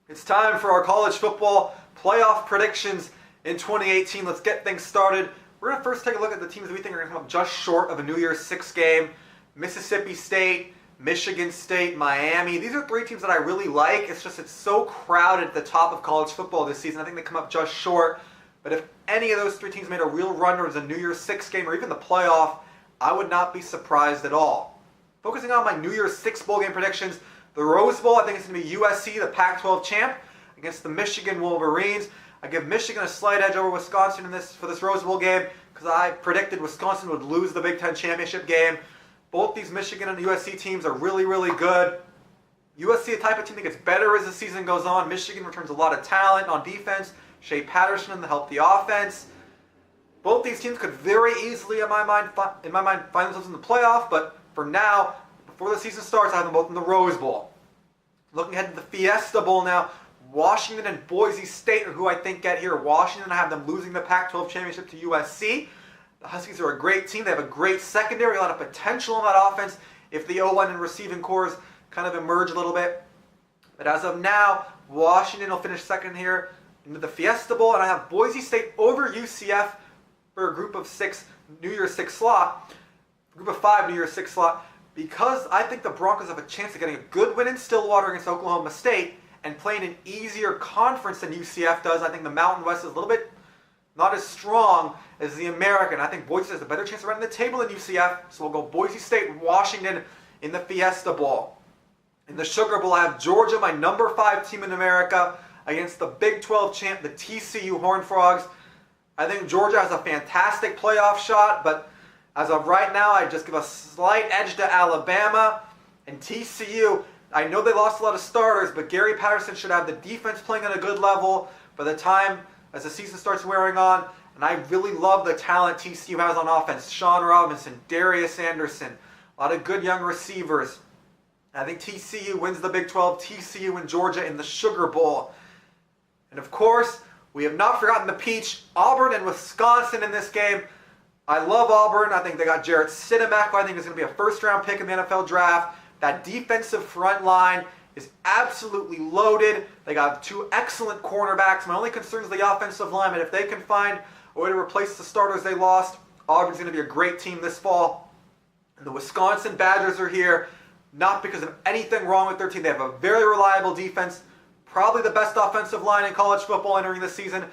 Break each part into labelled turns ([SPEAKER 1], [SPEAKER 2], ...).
[SPEAKER 1] It's time for our college football playoff predictions in 2018. Let's get things started. We're going to first take a look at the teams that we think are going to come up just short of a New Year's Six game. Mississippi State, Michigan State, Miami. These are three teams that I really like. It's so crowded at the top of college football this season. I think they come up just short. But if any of those three teams made a real run towards a New Year's Six game or even the playoff, I would not be surprised at all. Focusing on my New Year's Six bowl game predictions, the Rose Bowl, I think it's going to be USC, the Pac-12 champ, against the Michigan Wolverines. I give Michigan a slight edge over Wisconsin for this Rose Bowl game because I predicted Wisconsin would lose the Big Ten championship game. Both these Michigan and USC teams are really, really good. USC, a type of team that gets better as the season goes on. Michigan returns a lot of talent on defense. Shea Patterson to help the offense. Both these teams could very easily, in my mind, find themselves in the playoff, but for now, before the season starts, I have them both in the Rose Bowl. Looking ahead to the Fiesta Bowl now, Washington and Boise State are who I think get here. Washington, I have them losing the Pac-12 championship to USC. The Huskies are a great team. They have a great secondary, a lot of potential in that offense if the O-line and receiving cores kind of emerge a little bit. But as of now, Washington will finish second here into the Fiesta Bowl, and I have Boise State over UCF for a group of six New Year's Six slot, group of five New Year's Six slot, because I think the Broncos have a chance of getting a good win in Stillwater against Oklahoma State and playing an easier conference than UCF does. I think the Mountain West is a little bit not as strong as the American. I think Boise State has a better chance of running the table than UCF, so we'll go Boise State, Washington in the Fiesta Bowl. In the Sugar Bowl, I have Georgia, my number 5 team in America, against the Big 12 champ, the TCU Horned Frogs. I think Georgia has a fantastic playoff shot, but as of right now, I just give a slight edge to Alabama. And TCU, I know they lost a lot of starters, but Gary Patterson should have the defense playing at a good level by the time as the season starts wearing on. And I really love the talent TCU has on offense. Sean Robinson, Darius Anderson, a lot of good young receivers. I think TCU wins the Big 12, TCU and Georgia in the Sugar Bowl. And of course, we have not forgotten the Peach, Auburn and Wisconsin in this game. I love Auburn. I think they got Jarrett Stidham, who I think is going to be a first-round pick in the NFL draft. That defensive front line is absolutely loaded. They got 2 excellent cornerbacks. My only concern is the offensive line, but if they can find a way to replace the starters they lost, Auburn's going to be a great team this fall. And the Wisconsin Badgers are here, not because of anything wrong with their team. They have a very reliable defense, probably the best offensive line in college football entering the season,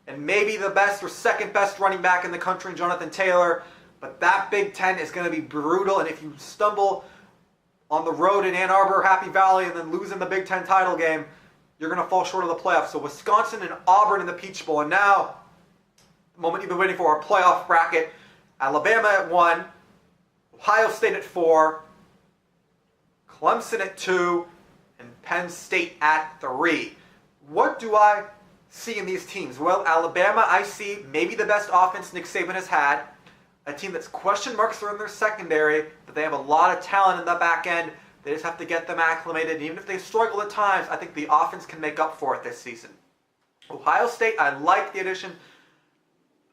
[SPEAKER 1] and maybe the best or second best running back in the country, Jonathan Taylor. But that Big Ten is going to be brutal, and if you stumble on the road in Ann Arbor or Happy Valley and then lose in the Big Ten title game, you're going to fall short of the playoffs. So Wisconsin and Auburn in the Peach Bowl. And now, the moment you've been waiting for, our playoff bracket. Alabama at 1, Ohio State at 4, Clemson at 2, and Penn State at 3. What do I see in these teams? Well, Alabama, I see maybe the best offense Nick Saban has had. A team that's question marks are in their secondary, but they have a lot of talent in the back end. They just have to get them acclimated. And even if they struggle at times, I think the offense can make up for it this season. Ohio State, I like the addition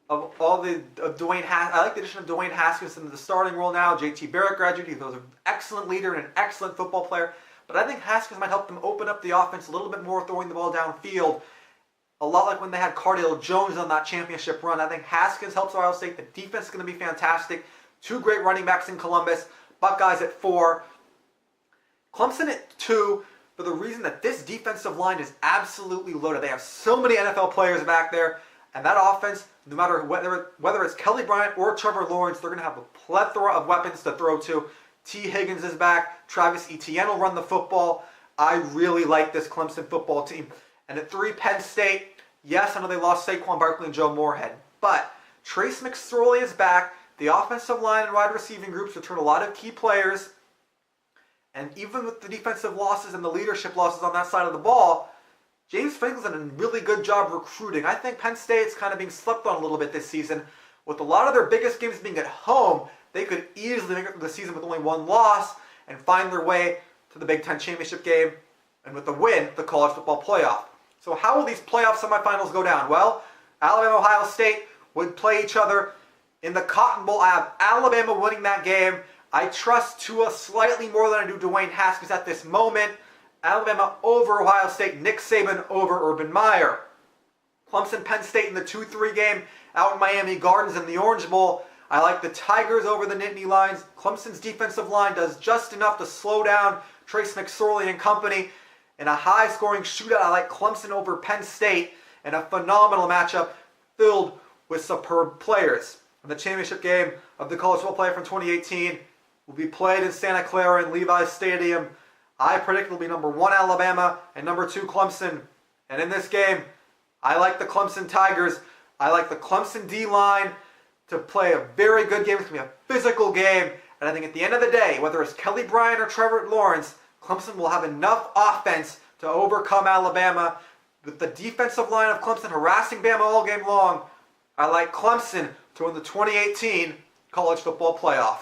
[SPEAKER 1] of Dwayne Haskins into the starting role now. JT Barrett graduated. He was an excellent leader and an excellent football player. But I think Haskins might help them open up the offense a little bit more, throwing the ball downfield. A lot like when they had Cardale Jones on that championship run. I think Haskins helps Ohio State. The defense is going to be fantastic. 2 great running backs in Columbus. Buckeyes at 4. Clemson at 2 for the reason that this defensive line is absolutely loaded. They have so many NFL players back there. And that offense, no matter whether it's Kelly Bryant or Trevor Lawrence, they're going to have a plethora of weapons to throw to. T. Higgins is back. Travis Etienne will run the football. I really like this Clemson football team. And at 3, Penn State, yes, I know they lost Saquon Barkley and Joe Moorhead, but Trace McSorley is back. The offensive line and wide receiving groups return a lot of key players. And even with the defensive losses and the leadership losses on that side of the ball, James Franklin's done a really good job recruiting. I think Penn State's kind of being slept on a little bit this season. With a lot of their biggest games being at home, they could easily make it through the season with only 1 loss and find their way to the Big Ten championship game, and with the win, the college football playoff. So how will these playoff semifinals go down? Well, Alabama, Ohio State would play each other in the Cotton Bowl. I have Alabama winning that game. I trust Tua slightly more than I do Dwayne Haskins at this moment. Alabama over Ohio State. Nick Saban over Urban Meyer. Clemson, Penn State in the 2-3 game out in Miami Gardens in the Orange Bowl. I like the Tigers over the Nittany Lions. Clemson's defensive line does just enough to slow down Trace McSorley and company. In a high-scoring shootout, I like Clemson over Penn State in a phenomenal matchup filled with superb players. And the championship game of the college football playoff from 2018 will be played in Santa Clara in Levi's Stadium. I predict it will be number 1 Alabama and number 2 Clemson. And in this game, I like the Clemson Tigers. I like the Clemson D-line to play a very good game. It's going to be a physical game. And I think at the end of the day, whether it's Kelly Bryant or Trevor Lawrence, Clemson will have enough offense to overcome Alabama. With the defensive line of Clemson harassing Bama all game long, I like Clemson to win the 2018 college football playoff.